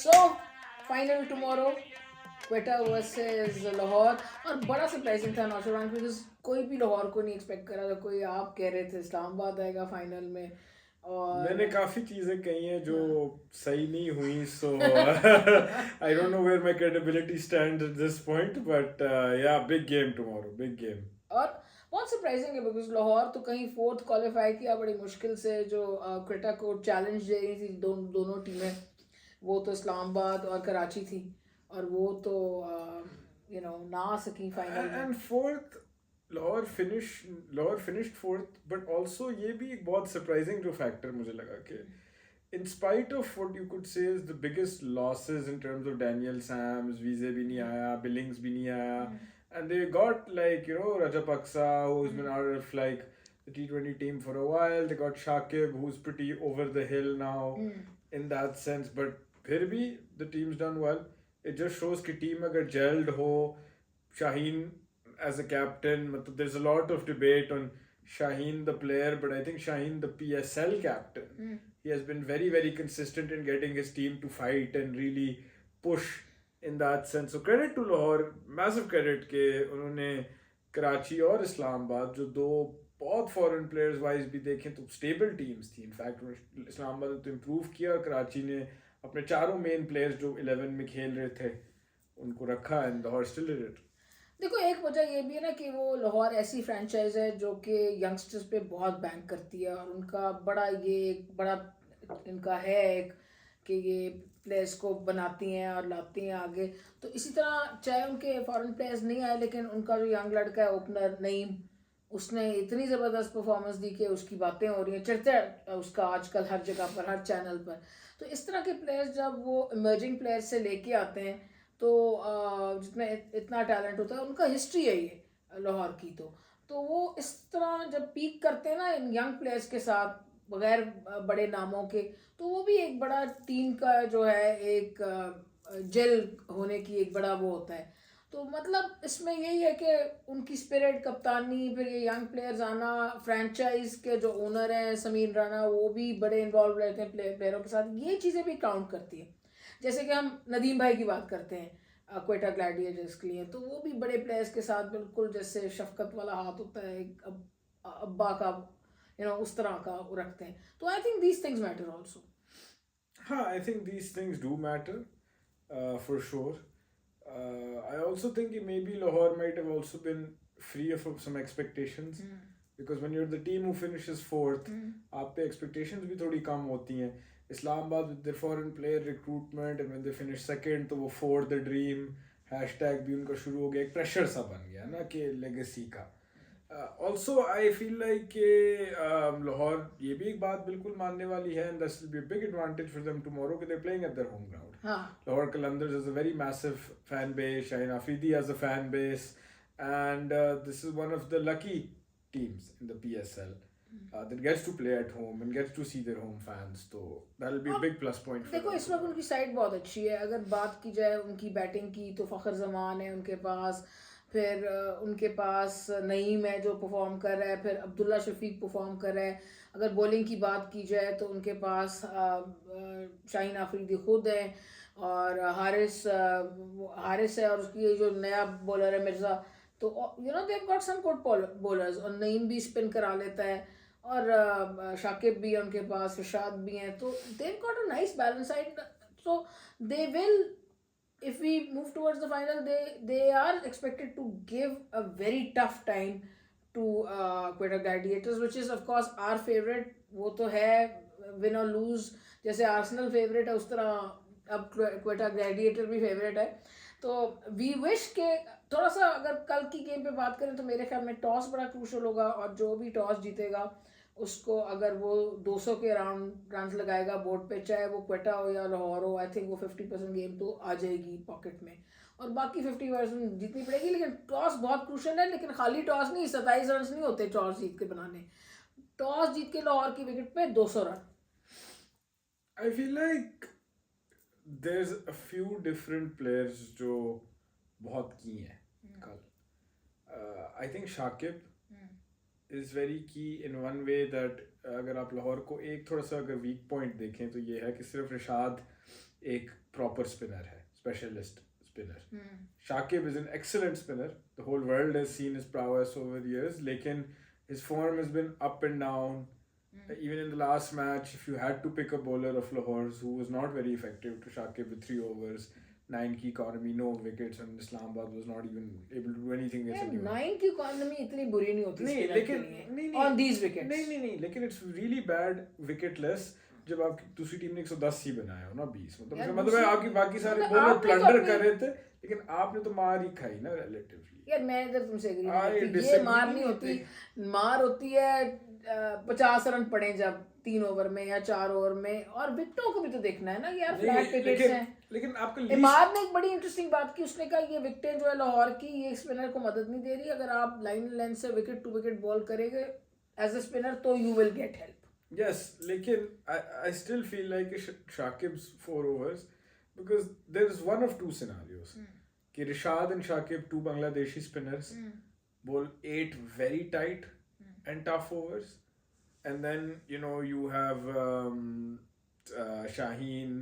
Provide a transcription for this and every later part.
So final tomorrow, Quetta versus Lahore. और बड़ा surprising था नौशवान, बिकॉज कोई भी लाहौर को नहीं एक्सपेक्ट कर रहा था। कोई आप कह रहे थे इस्लामाबाद आएगा फाइनल में। और मैंने काफ़ी चीज़ें कही हैं जो हाँ। सही नहीं हुई, so I don't know where my credibility stand at this point, but yeah, big game tomorrow, big game. और बहुत सरप्राइजिंग है, बिकॉज लाहौर तो कहीं फोर्थ क्वालिफाई किया बड़ी मुश्किल से। जो क्वेटा को चैलेंज दे रही थी दोनों टीमें, वो तो इस्लामाबाद और कराची थी। और वो तो ना आ सकी फाइनल में। And fourth, Lahore finished fourth, but also ये भी एक बहुत सरप्राइजिंग जो फैक्टर मुझे लगा कि in spite of what you could say is the biggest losses in terms of Daniel Sams, Vize bhi nahi aaya, Billings bhi nahi aaya, and they got like, Rajapaksa, who's been out of like the T20 team for a while. They got Shakib, who's pretty over the hill now in that sense, but फिर भी the team's done well. It just shows कि team अगर gelled हो, Shaheen as a captain, मतलब there's a lot of debate on Shaheen the player, but I think Shaheen the PSL captain, he has been very, very consistent in getting his team to fight and really push in that sense. So credit to Lahore, massive credit के उन्होंने कराची और इस्लामाबाद, जो दो बहुत foreign players wise भी देखें तो stable teams थी। इनफैक्ट इस्लामाबाद ने तो इम्प्रूव किया और कराची ने अपने चारों मेन प्लेयर्स जो 11 में खेल रहे थे उनको रखा, and Lahore still did it. देखो, एक वजह ये भी है ना कि वो लाहौर ऐसी फ्रेंचाइज है जो कि यंगस्टर्स पे बहुत बैंक करती है। और उनका बड़ा ये एक बड़ा इनका है एक कि ये प्लेयर्स को बनाती हैं और लाती हैं आगे। तो इसी तरह चाहे उनके फॉरेन प्लेयर्स नहीं आए, लेकिन उनका जो यंग लड़का है ओपनर नईम, उसने इतनी ज़बरदस्त परफॉर्मेंस दी कि उसकी बातें हो रही हैं, चर्चा है उसका आजकल हर जगह पर, हर चैनल पर। तो इस तरह के प्लेयर्स जब वो इमर्जिंग प्लेयर्स से लेके आते हैं, तो जितना इतना टैलेंट होता है, उनका हिस्ट्री है ये लाहौर की। तो वो इस तरह जब पीक करते हैं ना इन यंग प्लेयर्स के साथ, बगैर बड़े नामों के, तो वो भी एक बड़ा टीम का जो है एक जेल होने की एक बड़ा वो होता है। तो मतलब इसमें यही है कि उनकी स्पिरिट, कप्तानी, फिर ये यंग प्लेयर्स आना, फ्रेंचाइज के जो ओनर हैं समीर राणा, वो भी बड़े इन्वॉल्व रहते हैं प्लेयरों के साथ। ये चीज़ें भी काउंट करती है। जैसे कि हम नदीम भाई की बात करते हैं क्वेटा ग्लैडिएटर्स के लिए, तो वो भी बड़े प्लेयर्स के साथ बिल्कुल जैसे शफकत वाला हाथ होता है एक अब्बा का, उस तरह का वो रखते हैं। तो I think these things matter also. हाँ, I think these things do matter, for sure. I also think maybe Lahore might have also been free of some expectations, because when you're the team who finishes fourth, आप पे expectations भी थोड़ी कम होती हैं. Islamabad with their foreign player recruitment, and when they finish second तो वो for the dream hashtag भी उनका शुरू हो गया, एक pressure सा बन गया ना कि legacy का. ऑल्सो आई फील लाइक कि लाहौर, ये भी एक बात बिल्कुल मानने वाली है, and that will be a big advantage for them tomorrow कि they are playing at their home ground. हाँ। Lahore Qalandars has a very massive fan base. Shaheen Afridi has a fan base, and this is one of the lucky teams in the PSL that gets to play at home and gets to see their home fans. So that'll be a और big plus point for देखो, them इस वक्त tomorrow. उनकी side बहुत अच्छी है। अगर बात की जाए उनकी बैटिंग की, तो फ़खर जमान है उनके पास। फिर उनके पास नईम है जो परफॉर्म कर रहा है। फिर अब्दुल्ला शफीक परफॉर्म कर रहा है। अगर बॉलिंग की बात की जाए तो उनके पास शाहीन आफरीदी खुद है। और हारिस है, और उसकी ये जो नया बॉलर है मिर्ज़ा। तो देव गॉट सम गुड बॉलर्स। और नईम भी स्पिन करा लेता है। और शाकिब भी है उनके पास, इरशाद भी हैं। तो they've got a nice balance side. So they will, if we move towards the final, they are expected to give a very tough time to Quetta Gladiators, which is of course our favorite. वो तो है win or lose, जैसे Arsenal favourite है उस तरह अब Quetta gladiator भी favourite है। तो वी विश के थोड़ा सा, अगर कल की गेम पे बात करें तो मेरे ख्याल में टॉस बड़ा क्रूशल होगा। और जो भी टॉस जीतेगा उसको, अगर वो 200 के राउंड रन लगाएगा बोर्ड पे, चाहे वो क्वेटा हो या लाहौर हो, आई थिंक वो 50% गेम तो आ जाएगी पॉकेट में। और बाकी 50% जीतनी पड़ेगी। लेकिन टॉस बहुत क्रूशल है। लेकिन खाली टॉस नहीं, 27 रन नहीं होते टॉस जीत के बनाने। टॉस जीत के लाहौर की विकेट पे 200 run. I feel like there's a few different players जो बहुत की हैं कल. I think Shakib is very key in one way that अगर आप लाहौर को एक थोड़ा सा अगर वीक पॉइंट देखें तो ये है कि सिर्फ रिशाद एक प्रॉपर स्पिनर है, specialist spinner. Shakib is an excellent spinner. The whole world has seen his prowess over the years. लेकिन his form has been up and down. Even in the last match, if you had to pick a bowler of Lahore's who was not very effective to Shakib with 3 overs, 9 की economy, no wickets, and Islamabad was not even able to do anything against anyone. 9 की economy इतनी बुरी नहीं होती नहीं spinner लेकिन के लिए, नहीं on these wickets. नहीं लेकिन it's really bad wicketless जब आपकी दूसरी टीम ने 110 ही बनाया हो ना 20 यार, मतलब मतलब है आपकी बाकी सारे मतलब बॉलर आपने तो प्लंडर अपनी- कर रहे थे लेकिन आपने तो मार ही खाई ना रिलेटिवली. यार मैं इधर तुमसे एग्री I नहीं करती, ये disagree मार नहीं होती. मार होती है 50 रन पड़े जब 3 ओवर में या 4 ओवर में, और विकेटों को भी तो देखना है ना कि यार फ्लैट विकेट्स हैं. लेकिन आपका इमाद ने एक बड़ी इंटरेस्टिंग बात की, उसने कहा ये विकेटें जो है लाहौर की, ये स्पिनर को मदद नहीं दे रही. अगर आप लाइन लेंथ से विकेट टू विकेट बॉल करेंगे एज अ स्पिनर तो you will get help. Yes, लेकिन I still feel like Shakib's 4 overs because there is one of two scenarios. कि Rishad and Shakib, two Bangladeshi spinners, bowl 8 very tight and tough overs, and then you have Shaheen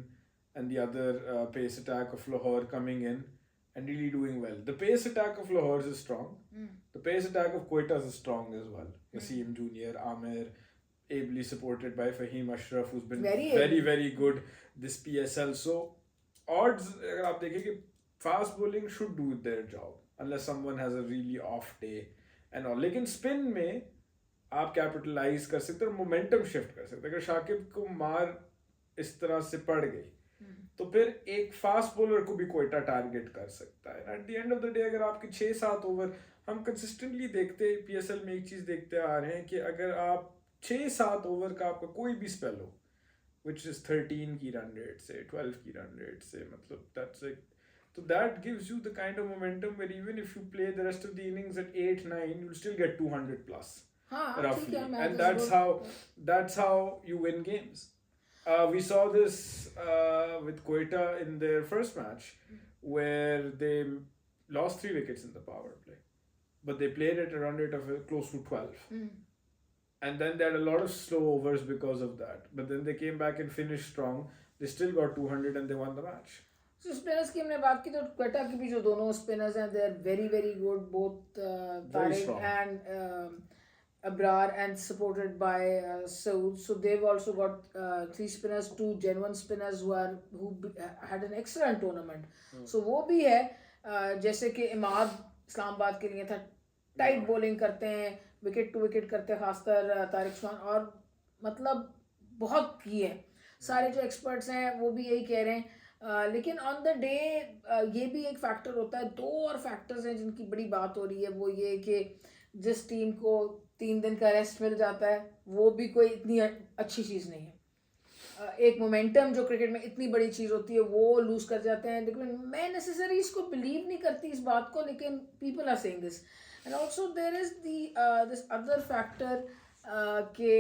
and the other pace attack of Lahore coming in and really doing well. The pace attack of Lahore is strong. The pace attack of Quetta is strong as well. Naseem Junior, Amir, ably supported by Fahim Ashraf, who's been very good this PSL. So odds अगर आप देखें कि fast bowling should do their job unless someone has a really off day and all. लेकिन spin में आप capitalize कर सकते हो, momentum shift कर सकते हो. अगर शाकिब को मार इस तरह से पड़ गई तो फिर एक फास्ट बॉलर को भी कोयटा टारगेट कर सकता है. At the end of the day अगर आपके 6-7 ओवर, हम कंसिस्टेंटली देखते PSL में एक चीज देखते आ रहे हैं कि अगर आप 6-7 ओवर का आपका कोई भी स्पेल हो which is 13 की रन रेट से 12 की रन रेट से, मतलब that's like, so that gives you the kind of momentum where even if you play the rest of the innings at 8-9 you'll still get 200 plus roughly, and that's how you win games. We saw this with Quetta in their first match where they lost 3 wickets in the power play, but they played at a run rate of close to 12. And then they had a lot of slow overs because of that. But then they came back and finished strong. They still got 200 and they won the match. So spinners की हमने बात की तो क्वेटा की भी जो दोनों spinners हैं they are very good, both Tariq and Abrar, and supported by Saud. So they've also got 3 spinners, 2 genuine spinners who had an excellent tournament. So वो भी है जैसे कि इमाद इस्लामाबाद के लिए था, टाइट बॉलिंग करते हैं, विकेट टू विकेट करते हैं, खासकर तारिक उस्मान, और मतलब बहुत की है. सारे जो एक्सपर्ट्स हैं वो भी यही कह रहे हैं. लेकिन ऑन द डे ये भी एक फैक्टर होता है. 2 और फैक्टर्स हैं जिनकी बड़ी बात हो रही है. वो ये कि जिस टीम को 3 दिन का रेस्ट मिल जाता है वो भी कोई इतनी अच्छी चीज़ नहीं है. एक मोमेंटम जो क्रिकेट में इतनी बड़ी चीज़ होती है वो लूज कर जाते हैं. लेकिन मैं नेसेसरी इसको बिलीव नहीं करती इस बात को, लेकिन people are saying this. And also there is this other factor के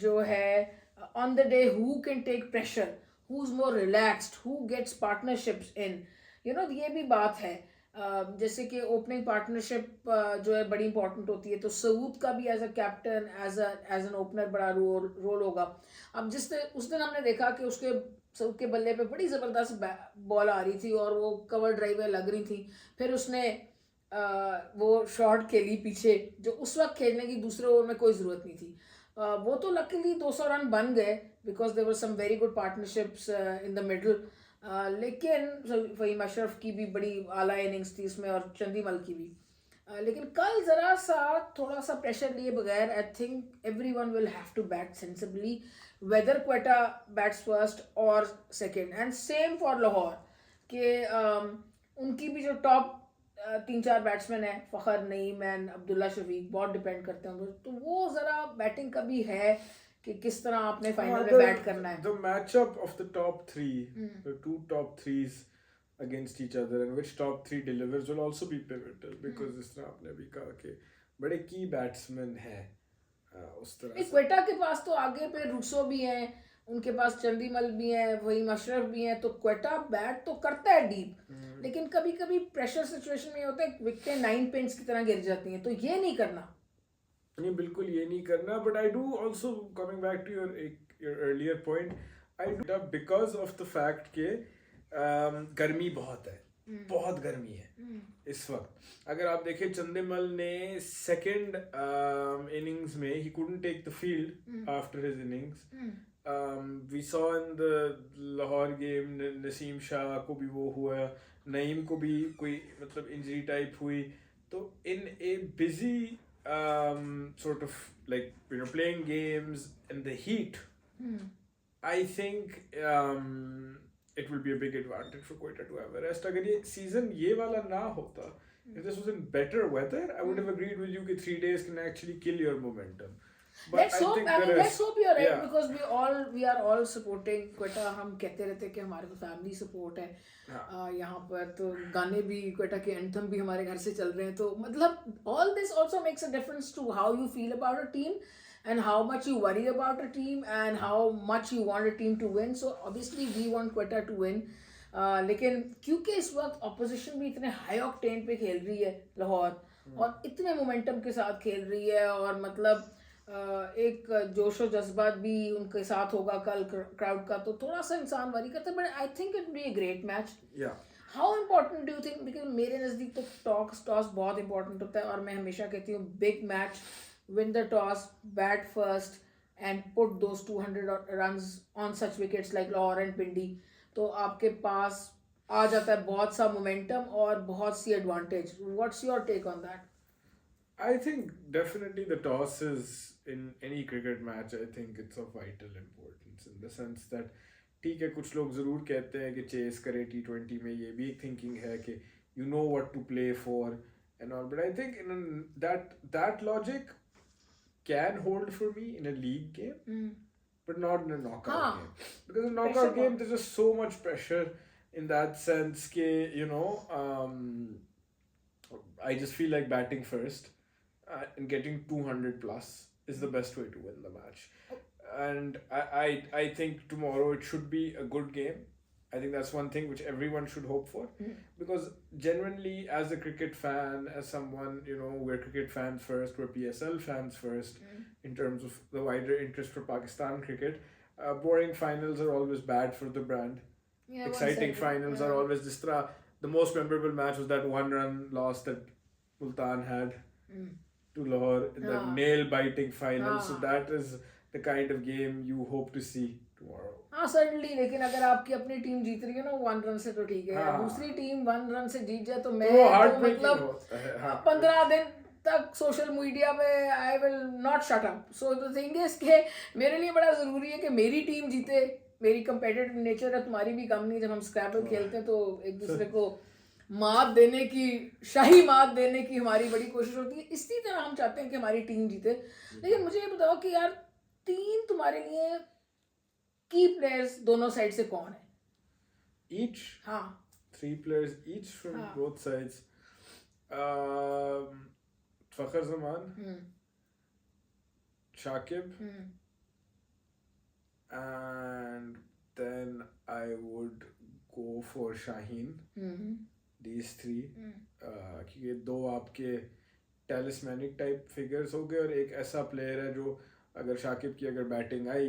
जो है on the day who can take pressure, who is more relaxed, who gets partnerships in, ये भी बात है. जैसे कि ओपनिंग पार्टनरशिप जो है बड़ी इंपॉर्टेंट होती है. तो सऊद का भी as a captain, as an opener बड़ा रोल होगा. अब उस दिन हमने देखा कि उसके सऊद के बल्ले पे बड़ी ज़बरदस्त बॉल आ रही थी और वो कवर ड्राइवें लग रही थी. फिर उसने वो शॉट खेली पीछे, जो उस वक्त खेलने की दूसरे ओवर में कोई ज़रूरत नहीं थी. वो तो लकीली 200 रन बन गए because there were some very good partnerships in the middle. लेकिन फहीम अशरफ की भी बड़ी आला इनिंग्स थी इसमें और चंदीमल की भी. लेकिन कल ज़रा सा थोड़ा सा प्रेशर लिए बगैर I think everyone will have to bat sensibly, whether Quetta bats first और second. And same for Lahore के उनकी भी जो टॉप 3-4 बैट्समैन हैं, फ़खर, नईम एंड अब्दुल्ला शफीक, बहुत डिपेंड करते हैं. तो वो ज़रा बैटिंग का भी है कि किस तरह आपने फाइनल में बैट करना है. The matchup of the top 3, the 2 top 3s against each other, and which top 3 delivers will also be pivotal because जिस तरह आपने भी कहा कि बड़े की बैट्समैन हैं उस तरह से. क्वेटा के पास तो आगे पे रूसो भी हैं, उनके पास चंदीमल भी हैं, वही अशरफ भी हैं. तो क्वेटा बैट तो करता है डीप, लेकिन कभी कभी प्रेशर सिचुएशन में होता है विकेटें 9 पिन्स की तरह गिर जाती हैं. तो ये नहीं करना, नहीं, बिल्कुल ये नहीं करना. But I do also, coming back to your earlier point, I do that because of the fact कि गर्मी बहुत है, बहुत गर्मी है इस वक्त. अगर आप देखें चंदीमल ने सेकंड इनिंग्स में he couldn't take the field after his innings. We saw in the Lahore game Naseem Shah को भी वो हुआ, नईम को भी कोई मतलब इंजरी टाइप हुई. तो in a busy sort of like playing games in the heat, I think it will be a big advantage for Quetta to have a rest. अगर ये season ये वाला ना होता, if this was in better weather, I would have agreed with you that 3 days can actually kill your momentum. But let's I hope. think I mean, the let's rest- hope you're right, yeah. because we are all supporting Quetta. हम कहते रहते हैं कि हमारे तो family support है यहाँ पर, तो गाने भी क्वेटा के एंथम भी हमारे घर से चल रहे हैं. तो मतलब all this also makes a difference to how you feel about a team and how much you worry about a team and how much you want a team to win. So obviously we want Quetta to win. लेकिन क्योंकि इस वक्त opposition भी इतने high octane पे खेल रही है लाहौर, और इतने मोमेंटम के साथ खेल रही है, और मतलब एक जोश और जज्बात भी उनके साथ होगा कल क्राउड का, तो थोड़ा सा इंसान वरी करता है. But I think it be a great match. How important do you think, because मेरे नज़दीक तो टॉस बहुत इंपॉर्टेंट होता है, और मैं हमेशा कहती हूँ big match, win the toss, bat first, and put those 200 runs on such wickets like Lahore and Pindi. तो आपके पास आ जाता है बहुत सा मोमेंटम और बहुत सी advantage. What's your take on that? I think definitely the toss is in any cricket match. I think it's of vital importance in the sense that ठीक है कुछ लोग ज़रूर कहते हैं कि चेस करें T20 में, ये भी एक थिंकिंग है कि you know what to play for and all. But I think that logic can hold for me in a league game, but not in a knockout game. Because in a knockout game, there's just so much pressure in that sense I just feel like batting first and getting 200 plus is the best way to win the match. And I think tomorrow it should be a good game. I think that's one thing which everyone should hope for, because genuinely as a cricket fan, as someone, we're cricket fans first, we're PSL fans first in terms of the wider interest for Pakistan cricket. Boring finals are always bad for the brand. Exciting finals are always this. The most memorable match was that 1-run loss that Multan had to Lahore in the nail-biting final. So that is the kind of game you hope to see tomorrow. हाँ certainly, लेकिन अगर आपकी अपनी team जीत रही है ना 1 run से तो ठीक है, दूसरी टीम 1 रन से जीत जाए तो मैं तो मतलब 15 दिन तक सोशल मीडिया पे I will not shut up. So the thing is के मेरे लिए बड़ा ज़रूरी है कि मेरी टीम जीते. मेरी कंपेटिटिव नेचर है, तुम्हारी भी कम नहीं. जब हम स्क्रैबल खेलते हैं तो एक दूसरे को मात देने की, शाही मात देने की हमारी बड़ी कोशिश होती है. इसी तरह हम चाहते हैं कि हमारी टीम जीते. लेकिन मुझे ये बताओ कि यार 3 तुम्हारे लिए की प्लेयर्स दोनों साइड से कौन है? Each? हाँ. 3 players each from both sides. Fakhar Zaman, Shakib, and then I would go for Shaheen. These 3. क्योंकि 2 आपके talismanic type figures हो गए, और एक ऐसा प्लेयर है जो अगर शाकिब की अगर बैटिंग आई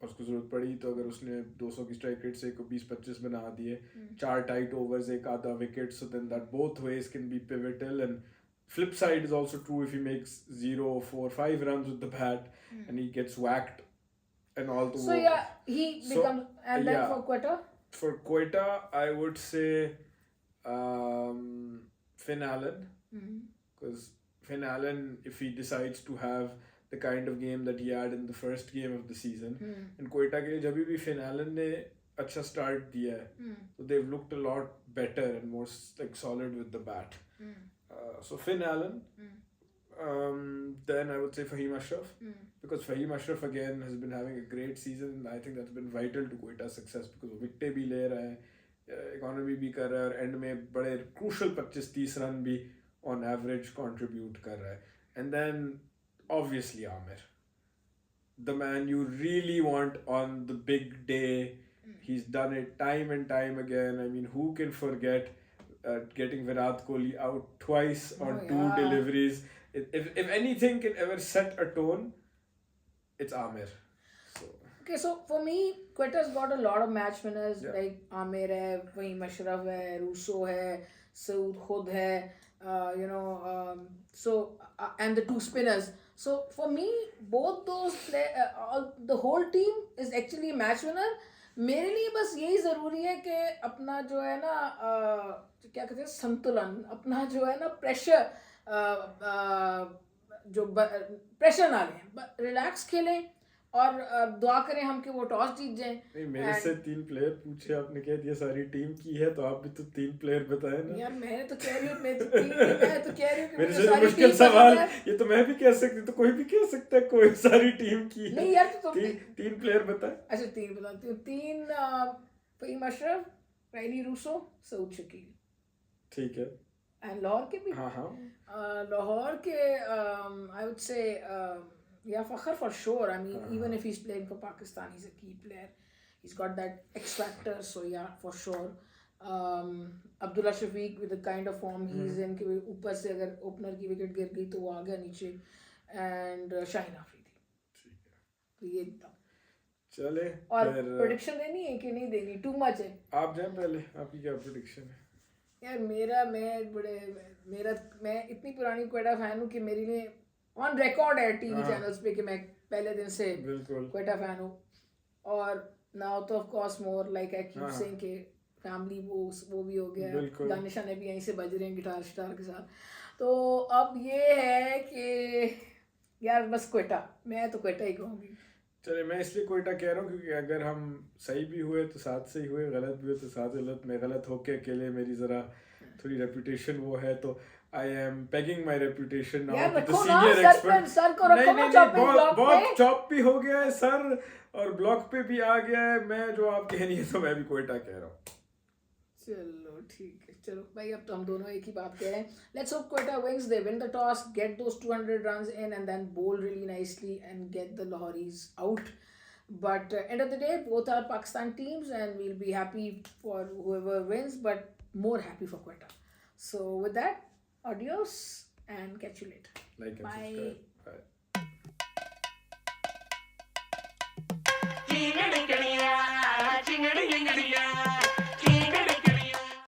और उसको जरूरत पड़ी तो अगर उसने 200 की स्ट्राइक रेट से 20-25 बना दिए, 4 टाइट ओवर्स, एक आधा wicket, so then that both ways can be pivotal. And flip side is also true, if he makes 0, 4, 5 runs with the bat and he gets whacked and all the so yeah, he becomes. And then for Quetta? For Quetta I would say Finn Allen, because Finn Allen, if he decides to have the kind of game that he had in the first game of the season, and Quetta के लिए जब भी Finn Allen ने अच्छा start दिया है, so they've looked a lot better and more like solid with the bat. So Finn Allen, then I would say Fahim Ashraf, because Fahim Ashraf again has been having a great season, and I think that's been vital to Quetta's success, because वो विकेटें भी ले रहा है, economy भी कर रहा है, और एंड में बड़े क्रूशल 25-30 रन भी on average contribute कर रहा है. And then obviously Amir, the man you really want on the big day. He's done it time and time again. I mean, who can forget getting Virat Kohli out twice on 2 deliveries? If anything can ever set a tone, it's Amir. So Okay, so for me, Quetta's got a lot of match winners. Yeah. Like Amir है, वहीं Mashraf है, Russo है, Saud खुद है, and the two spinners. So for me, both those the whole team is actually a match winner. मेरे लिए बस यही ज़रूरी है कि अपना जो है ना क्या कहते हैं संतुलन, अपना जो है ना प्रेशर, जो प्रेशर ना लें, रिलैक्स खेलें और दुआ करें हम कि वो टॉस जीत जाएं. नहीं, मेरे से 3 प्लेयर पूछे, आपने कह दिया सारी टीम की है, तो आप भी तो 3 प्लेयर बताए ना. यार मैं तो कह रही हूँ मैं तो कह रही हूँ कि मेरे मुझे से सारी मुश्किल टीम सवाल, पसंद है. ये तो मैं भी कह सकती, तो कोई भी कह सकता है कोई सारी टीम की है. नहीं यार, तो 3 प्लेयर बताए. अच्छा 3 बताती हूँ. 3 फहीम अशरफ, राइली रूसो, सऊद शकील. ठीक है. एंड लाहौर के भी. हाँ. लाहौर के I would say yeah, Fakhar for sure. I mean, even if he's playing for Pakistan, he's a key player. He's got that X factor, so yeah, for sure. Abdullah Shafiq with the kind of form he's in, कि ऊपर से अगर opener की wicket गिर गई तो वो आ गया नीचे. एंड शाहीन आफरीदी. तो ये चले. और प्रेडिक्शन देनी है कि नहीं देनी? टू मच है. आप जाएं पहले, आपकी क्या प्रेडिक्शन है? यार मैं इतनी पुरानी क्वेटा फैन हूँ कि मेरे लिए ऑन रिकॉर्ड है टीवी चैनल्स पे कि मैं पहले दिन से क्वेटा फैन हूँ. और नाउ तो of course more like I keep saying कि फैमिली वो भी हो गया. गाने शाने भी यहीं से बज रहे हैं गिटार स्टार के साथ. तो अब ये है कि यार बस क्वेटा, मैं तो क्वेटा ही कहूँगी. चले, मैं इसलिए क्वेटा कह रहा हूँ क्योंकि अगर हम सही भी हुए तो साथ से ही हुए, गलत भी हुए तो साथ गलत. मैं गलत होके अकेले, मेरी ज़रा थोड़ी रेपुटेशन वो है, तो I am pegging my reputation now with the senior expert. Sir को रखो ना चॉपिंग ब्लॉक पे. बहुत चॉप भी हो गया है सर, और ब्लॉक पे भी आ गया है. मैं जो आप कह रही है तो मैं भी क्वेटा कह रहा हूँ. चलो ठीक है. चलो भाई, अब तो हम दोनों एक ही बात कह रहे हैं. Let's hope Quetta wins. They win the toss, get those 200 runs in, and then bowl really nicely and get the Lahoris out. But end of the day, both are Pakistan teams, and we'll be happy for whoever wins, but more happy for Quetta. So with that, adios and catch you later. Like and Bye. subscribe. Bye.